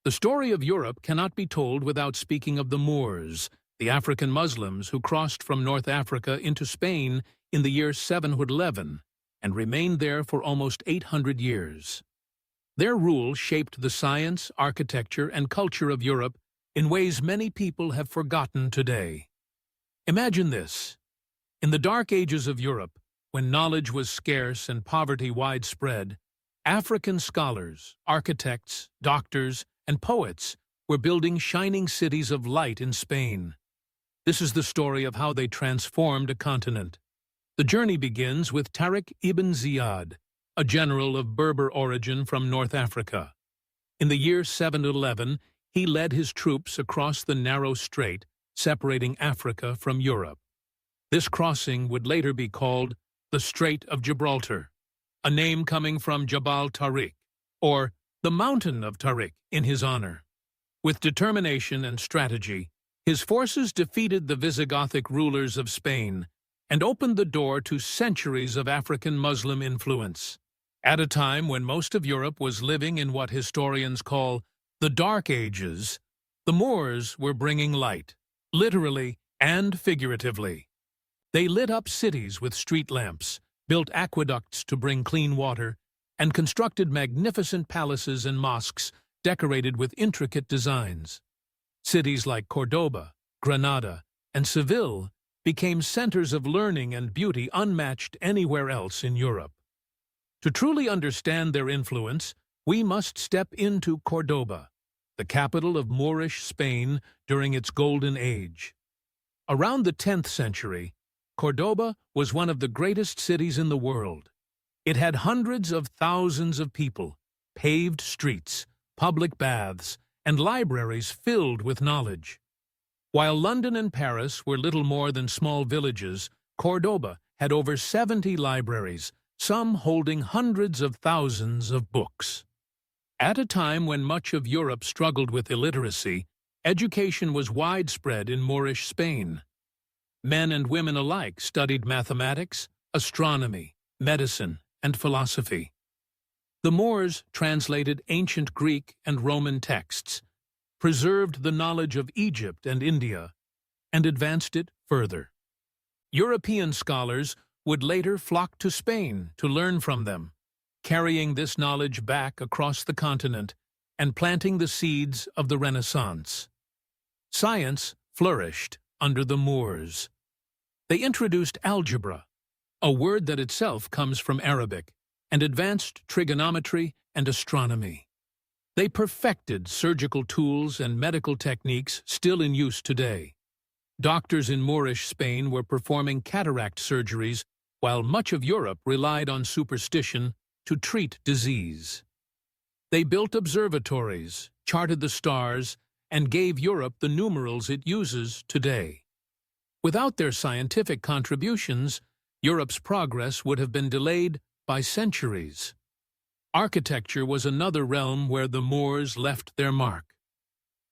The story of Europe cannot be told without speaking of the Moors, the African Muslims who crossed from North Africa into Spain in the year 711 and remained there for almost 800 years. Their rule shaped the science, architecture, and culture of Europe in ways many people have forgotten today. Imagine this. In the dark ages of Europe, when knowledge was scarce and poverty widespread, African scholars, architects, doctors, and poets were building shining cities of light in Spain. This is the story of how they transformed a continent. The journey begins with Tariq ibn Ziyad, a general of Berber origin from North Africa. In the year 711, he led his troops across the narrow strait separating Africa from Europe. This crossing would later be called the Strait of Gibraltar, a name coming from Jabal Tariq, or the Mountain of Tariq, in his honor. With determination and strategy, his forces defeated the Visigothic rulers of Spain and opened the door to centuries of African Muslim influence. At a time when most of Europe was living in what historians call the Dark Ages, the Moors were bringing light, literally and figuratively. They lit up cities with street lamps, built aqueducts to bring clean water, and constructed magnificent palaces and mosques decorated with intricate designs. Cities like Cordoba, Granada, and Seville became centers of learning and beauty unmatched anywhere else in Europe. To truly understand their influence, we must step into Cordoba, the capital of Moorish Spain during its golden age. Around the 10th century, Cordoba was one of the greatest cities in the world. It had hundreds of thousands of people, paved streets, public baths, and libraries filled with knowledge. While London and Paris were little more than small villages, Cordoba had over 70 libraries, some holding hundreds of thousands of books. At a time when much of Europe struggled with illiteracy, education was widespread in Moorish Spain. Men and women alike studied mathematics, astronomy, medicine, and philosophy. The Moors translated ancient Greek and Roman texts, preserved the knowledge of Egypt and India, and advanced it further. European scholars would later flock to Spain to learn from them, carrying this knowledge back across the continent and planting the seeds of the Renaissance. Science flourished under the Moors. They introduced algebra, a word that itself comes from Arabic, and advanced trigonometry and astronomy. They perfected surgical tools and medical techniques still in use today. Doctors in Moorish Spain were performing cataract surgeries, while much of Europe relied on superstition to treat disease. They built observatories, charted the stars, and gave Europe the numerals it uses today. Without their scientific contributions, Europe's progress would have been delayed by centuries. Architecture was another realm where the Moors left their mark.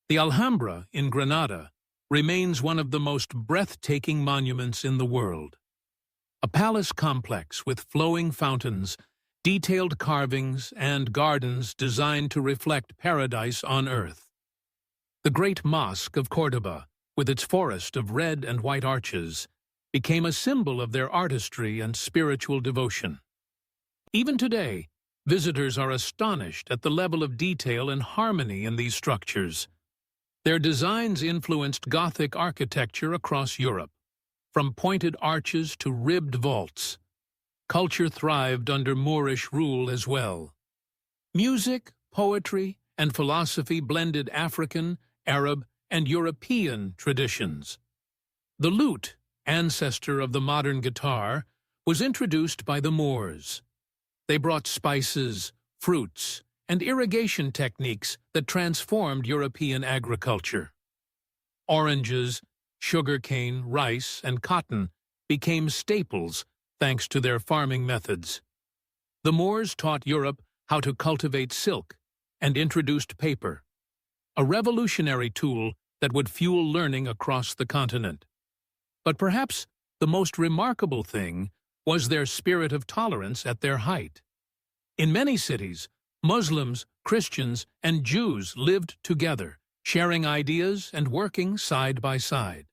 The Alhambra in Granada remains one of the most breathtaking monuments in the world. A palace complex with flowing fountains, detailed carvings, and gardens designed to reflect paradise on earth. The Great Mosque of Cordoba, with its forest of red and white arches, became a symbol of their artistry and spiritual devotion. Even today, visitors are astonished at the level of detail and harmony in these structures. Their designs influenced Gothic architecture across Europe, from pointed arches to ribbed vaults. Culture thrived under Moorish rule as well. Music, poetry, and philosophy blended African, Arab, and European traditions. The lute, ancestor of the modern guitar, was introduced by the Moors. They brought spices, fruits, and irrigation techniques that transformed European agriculture. Oranges, sugarcane, rice, and cotton became staples thanks to their farming methods. The Moors taught Europe how to cultivate silk and introduced paper, a revolutionary tool that would fuel learning across the continent. But perhaps the most remarkable thing was their spirit of tolerance at their height. In many cities, Muslims, Christians, and Jews lived together, sharing ideas and working side by side.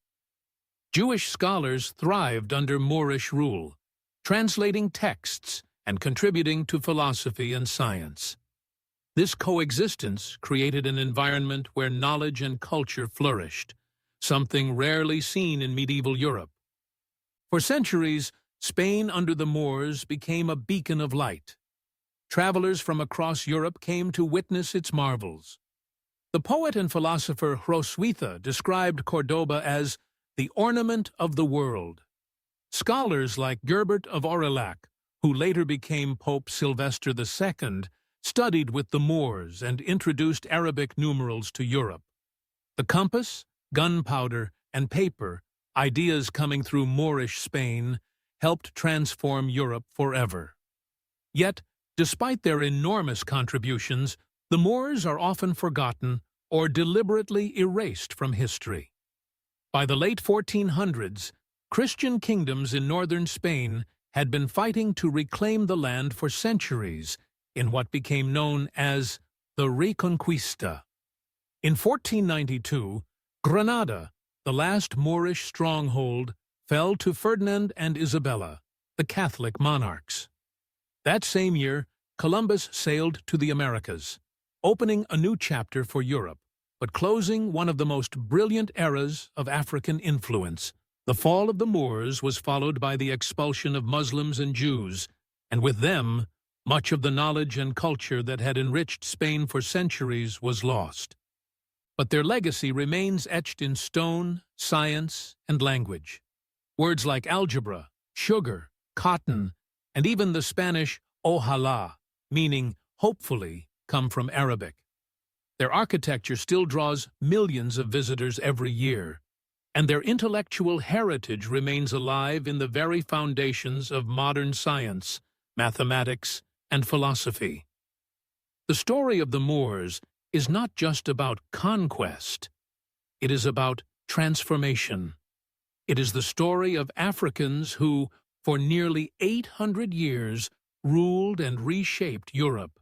Jewish scholars thrived under Moorish rule, translating texts and contributing to philosophy and science. This coexistence created an environment where knowledge and culture flourished, something rarely seen in medieval Europe. For centuries, Spain under the Moors became a beacon of light. Travelers from across Europe came to witness its marvels. The poet and philosopher Hroswitha described Cordoba as the ornament of the world. Scholars like Gerbert of Aurillac, who later became Pope Sylvester II, studied with the Moors and introduced Arabic numerals to Europe. The compass, gunpowder, and paper, ideas coming through Moorish Spain, helped transform Europe forever. Yet, despite their enormous contributions, the Moors are often forgotten or deliberately erased from history. By the late 1400s, Christian kingdoms in northern Spain had been fighting to reclaim the land for centuries in what became known as the Reconquista. In 1492, Granada, the last Moorish stronghold, fell to Ferdinand and Isabella, the Catholic monarchs. That same year, Columbus sailed to the Americas, opening a new chapter for Europe, but closing one of the most brilliant eras of African influence. The fall of the Moors was followed by the expulsion of Muslims and Jews, and with them, much of the knowledge and culture that had enriched Spain for centuries was lost. But their legacy remains etched in stone, science, and language. Words like algebra, sugar, cotton, and even the Spanish ojalá, meaning hopefully, come from Arabic. Their architecture still draws millions of visitors every year, and their intellectual heritage remains alive in the very foundations of modern science, mathematics, and philosophy. The story of the Moors is not just about conquest. It is about transformation. It is the story of Africans who, for nearly 800 years, ruled and reshaped Europe.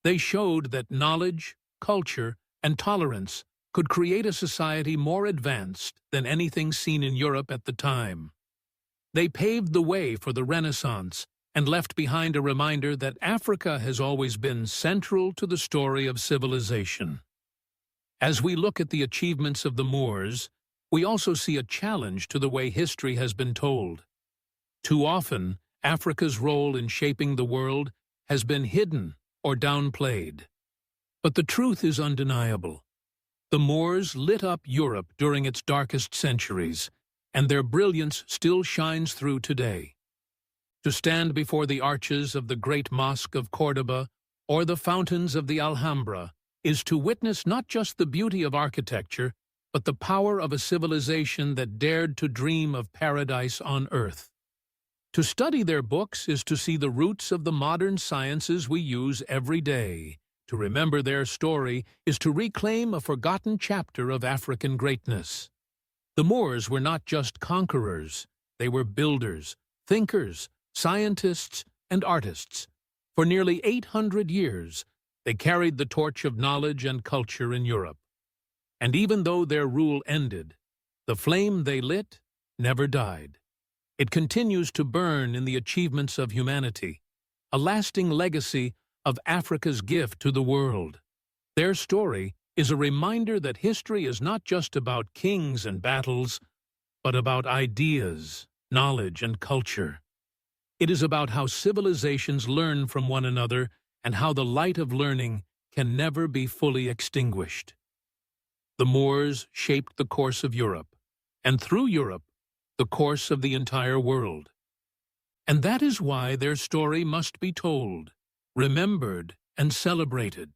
They showed that knowledge, culture, and tolerance could create a society more advanced than anything seen in Europe at the time. They paved the way for the Renaissance and left behind a reminder that Africa has always been central to the story of civilization. As we look at the achievements of the Moors, we also see a challenge to the way history has been told. Too often, Africa's role in shaping the world has been hidden or downplayed. But the truth is undeniable. The Moors lit up Europe during its darkest centuries, and their brilliance still shines through today. To stand before the arches of the Great Mosque of Cordoba or the fountains of the Alhambra is to witness not just the beauty of architecture, but the power of a civilization that dared to dream of paradise on earth. To study their books is to see the roots of the modern sciences we use every day. To remember their story is to reclaim a forgotten chapter of African greatness. The Moors were not just conquerors, they were builders, thinkers, scientists, and artists. For nearly 800 years, they carried the torch of knowledge and culture in Europe. And even though their rule ended, the flame they lit never died. It continues to burn in the achievements of humanity, a lasting legacy of Africa's gift to the world. Their story is a reminder that history is not just about kings and battles, but about ideas, knowledge, and culture. It is about how civilizations learn from one another and how the light of learning can never be fully extinguished. The Moors shaped the course of Europe, and through Europe, the course of the entire world. And that is why their story must be told, remembered, and celebrated.